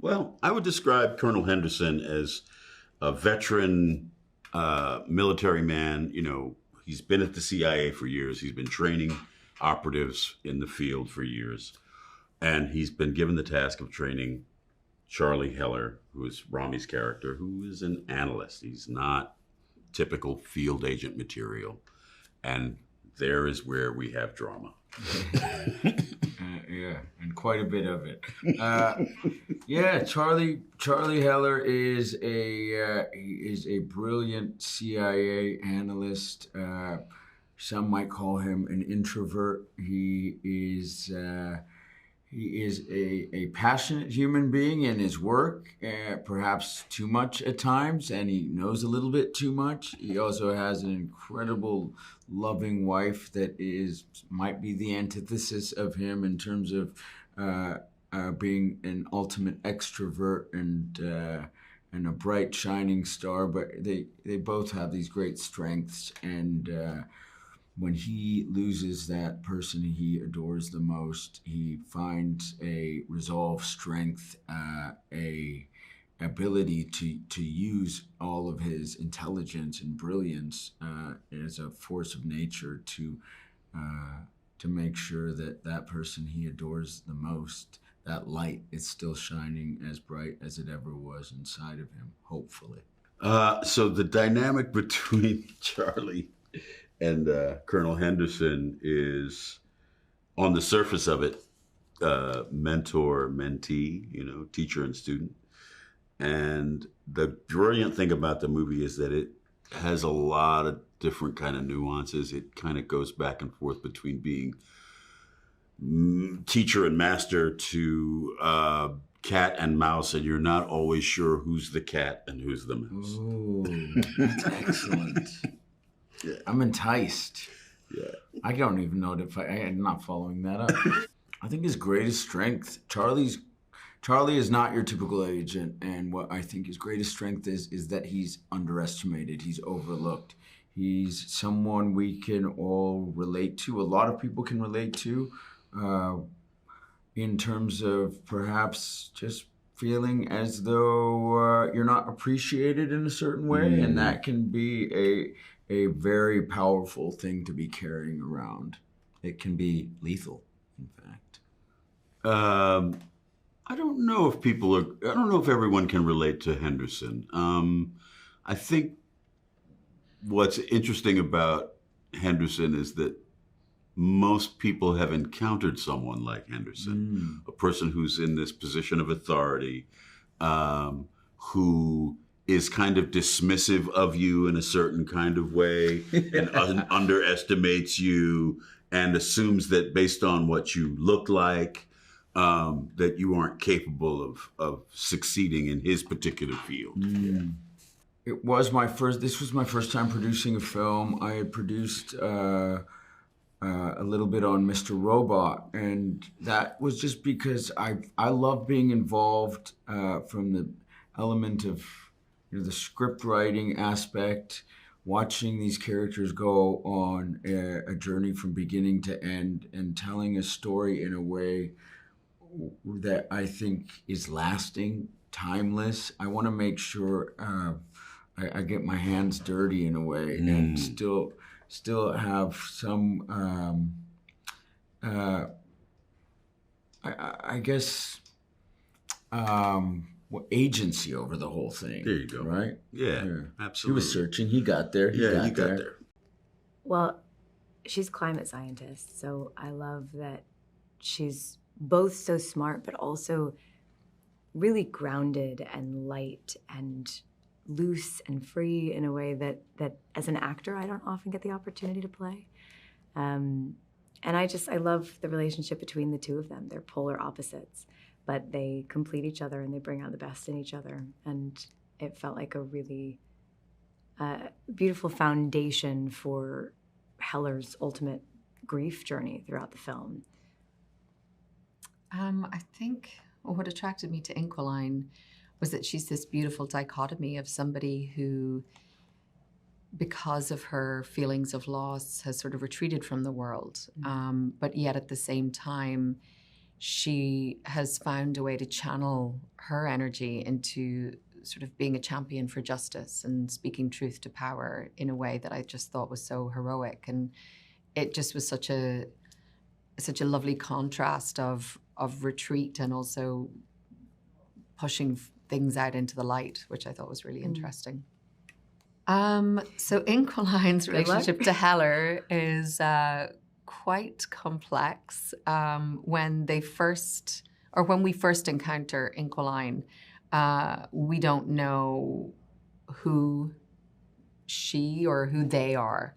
Well, I would describe Colonel Henderson as a veteran military man. You know, he's been at the CIA for years. He's been training operatives in the field for years. And he's been given the task of training Charlie Heller, who is Rami's character, who is an analyst. He's not typical field agent material. And there is where we have drama. Yeah, and quite a bit of it. Charlie Heller is a brilliant CIA analyst. Some might call him an introvert. He is a passionate human being in his work, perhaps too much at times, and he knows a little bit too much. He also has an incredible, loving wife that might be the antithesis of him in terms of being an ultimate extrovert and a bright, shining star. But they both have these great strengths, and when he loses that person he adores the most, he finds a resolve, strength, a ability to use all of his intelligence and brilliance as a force of nature to make sure that person he adores the most, that light is still shining as bright as it ever was inside of him, hopefully. So the dynamic between Charlie and Colonel Henderson is, on the surface of it, mentor, mentee, teacher and student. And the brilliant thing about the movie is that it has a lot of different kind of nuances. It kind of goes back and forth between being teacher and master to cat and mouse, and you're not always sure who's the cat and who's the mouse. Ooh, that's excellent. Yeah. I'm enticed. Yeah. I don't even know if I'm not following that up. I think his greatest strength, Charlie is not your typical agent, and what I think his greatest strength is that he's underestimated, he's overlooked. He's someone we can all relate to, a lot of people can relate to, in terms of perhaps just feeling as though you're not appreciated in a certain way, and that can be a very powerful thing to be carrying around. It can be lethal, in fact. I don't know if everyone can relate to Henderson. I think what's interesting about Henderson is that most people have encountered someone like Henderson, a person who's in this position of authority, who is kind of dismissive of you in a certain kind of way and underestimates you and assumes that based on what you look like, that you aren't capable of succeeding in his particular field. This was my first time producing a film. I had produced a little bit on Mr. Robot, and that was just because I love being involved from the element of the script writing aspect, watching these characters go on a journey from beginning to end and telling a story in a way that I think is lasting, timeless. I want to make sure I get my hands dirty in a way and still have some, I guess, agency over the whole thing. There you go. Right? Yeah, absolutely. He was searching. He got there. He got there. Well, she's climate scientist, so I love that she's both so smart, but also really grounded and light and loose and free in a way that as an actor, I don't often get the opportunity to play. And I love the relationship between the two of them. They're polar opposites, but they complete each other and they bring out the best in each other. And it felt like a really beautiful foundation for Heller's ultimate grief journey throughout the film. I think what attracted me to Inqualine was that she's this beautiful dichotomy of somebody who, because of her feelings of loss, has sort of retreated from the world, but yet at the same time she has found a way to channel her energy into sort of being a champion for justice and speaking truth to power in a way that I just thought was so heroic. And it just was such a lovely contrast of retreat and also pushing things out into the light, which I thought was really interesting. So Inquiline's relationship to Heller is quite complex. When we first encounter Inquiline, we don't know who she or who they are.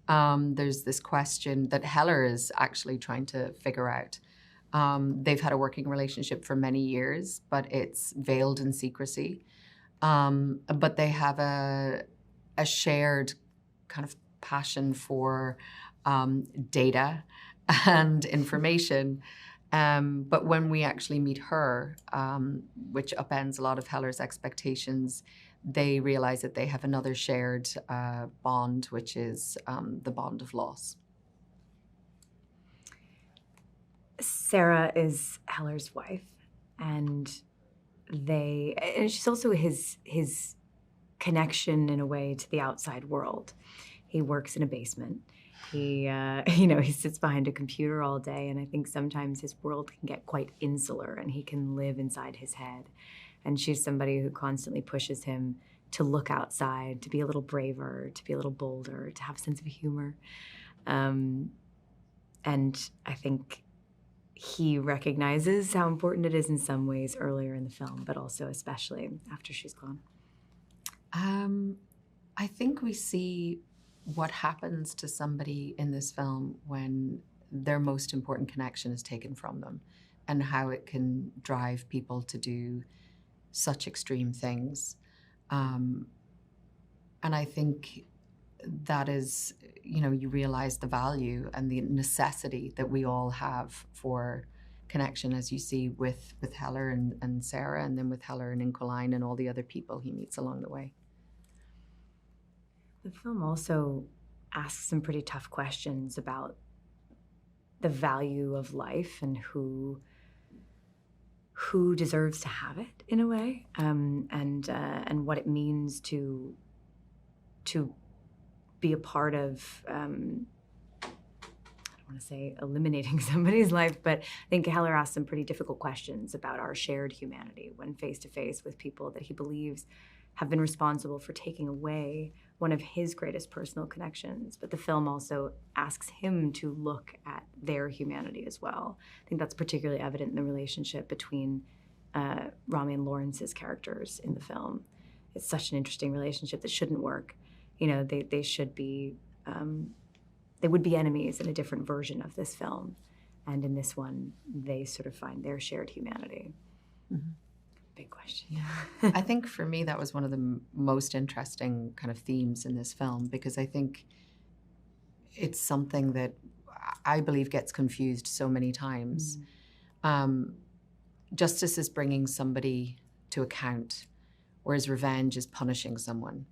There's this question that Heller is actually trying to figure out. They've had a working relationship for many years, but it's veiled in secrecy. But they have a shared kind of passion for data and information. But when we actually meet her, which upends a lot of Heller's expectations, they realize that they have another shared bond, which is the bond of loss. Sarah is Heller's wife, and she's also his connection in a way to the outside world. He works in a basement. He sits behind a computer all day, and I think sometimes his world can get quite insular, and he can live inside his head. And she's somebody who constantly pushes him to look outside, to be a little braver, to be a little bolder, to have a sense of humor. And I think he recognizes how important it is in some ways earlier in the film, but also especially after she's gone. I think we see what happens to somebody in this film when their most important connection is taken from them, and how it can drive people to do such extreme things. And I think that is, you realize the value and the necessity that we all have for connection, as you see with Heller and Sarah, and then with Heller and Inquiline and all the other people he meets along the way. The film also asks some pretty tough questions about the value of life and who deserves to have it in a way, and what it means to be a part of. I don't want to say eliminating somebody's life, but I think Heller asked some pretty difficult questions about our shared humanity when face to face with people that he believes have been responsible for taking away one of his greatest personal connections. But the film also asks him to look at their humanity as well. I think that's particularly evident in the relationship between Rami and Laurence's characters in the film. It's such an interesting relationship that shouldn't work. They should be, they would be enemies in a different version of this film. And in this one, they sort of find their shared humanity. Mm-hmm. Big question. Yeah. I think for me, that was one of the most interesting kind of themes in this film, because I think it's something that I believe gets confused so many times. Justice is bringing somebody to account, whereas revenge is punishing someone.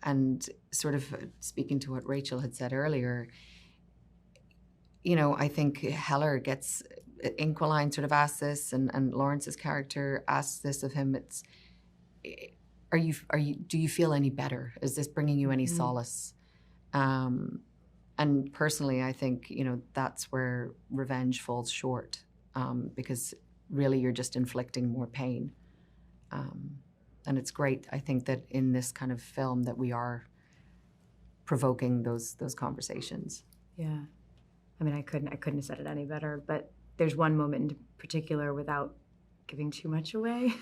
And sort of speaking to what Rachel had said earlier, I think Heller gets, Inquiline sort of asks this, and Laurence's character asks this of him. It's, do you feel any better? Is this bringing you any solace? And personally, I think, that's where revenge falls short, because really you're just inflicting more pain. And it's great, I think, that in this kind of film that we are provoking those conversations. Yeah. I mean, I couldn't have said it any better, but there's one moment in particular, without giving too much away,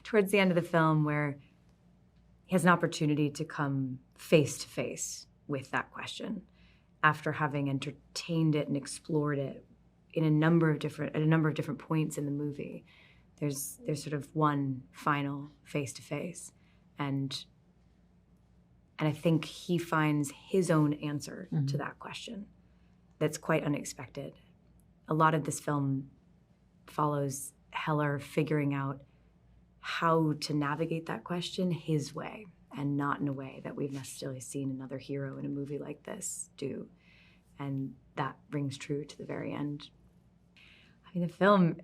towards the end of the film, where he has an opportunity to come face to face with that question after having entertained it and explored it at a number of different points in the movie. There's sort of one final face to face, and I think he finds his own answer to that question. That's quite unexpected. A lot of this film follows Heller figuring out how to navigate that question his way, and not in a way that we've necessarily seen another hero in a movie like this do. And that rings true to the very end. I mean, the film,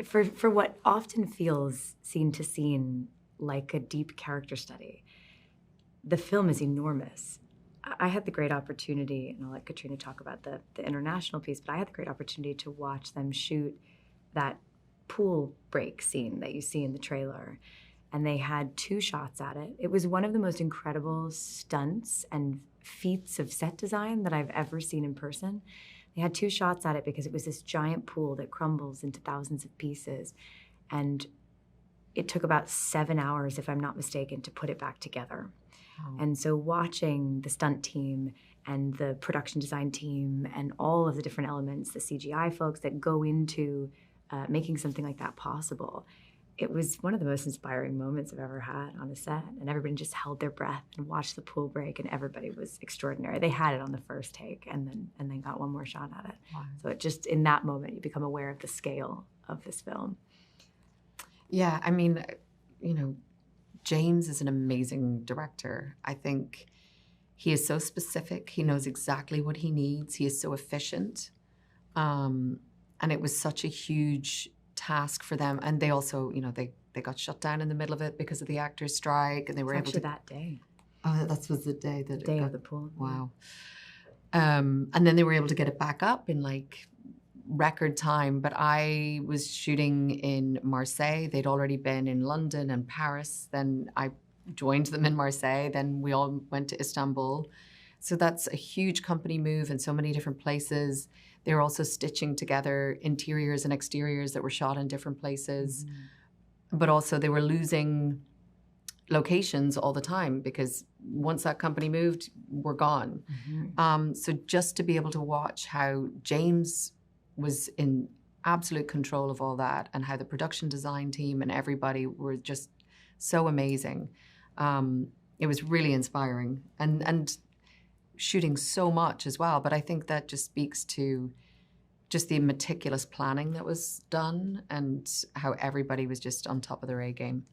for what often feels scene to scene like a deep character study, the film is enormous. I had the great opportunity, and I'll let Caitríona talk about the international piece, but I had the great opportunity to watch them shoot that pool break scene that you see in the trailer. And they had 2 shots at it. It was one of the most incredible stunts and feats of set design that I've ever seen in person. They had 2 shots at it because it was this giant pool that crumbles into thousands of pieces. And it took about 7 hours, if I'm not mistaken, to put it back together. And so watching the stunt team and the production design team and all of the different elements, the CGI folks that go into making something like that possible, it was one of the most inspiring moments I've ever had on a set. And everybody just held their breath and watched the pool break, and everybody was extraordinary. They had it on the first take and then got one more shot at it. Wow. So it just, in that moment, you become aware of the scale of this film. Yeah, I mean, James is an amazing director. I think he is so specific. He knows exactly what he needs. He is so efficient. And it was such a huge task for them. And they also, they got shut down in the middle of it because of the actors' strike, and they were able to... that day. Oh, that was the day that... The day of the pool. Wow. And then they were able to get it back up in record time, but I was shooting in Marseille. They'd already been in London and Paris. Then I joined them in Marseille. Then we all went to Istanbul. So that's a huge company move in so many different places. They were also stitching together interiors and exteriors that were shot in different places. Mm-hmm. But also they were losing locations all the time because once that company moved, we're gone. Mm-hmm. So just to be able to watch how James was in absolute control of all that, and how the production design team and everybody were just so amazing. It was really inspiring, and shooting so much as well. But I think that just speaks to just the meticulous planning that was done and how everybody was just on top of their A game.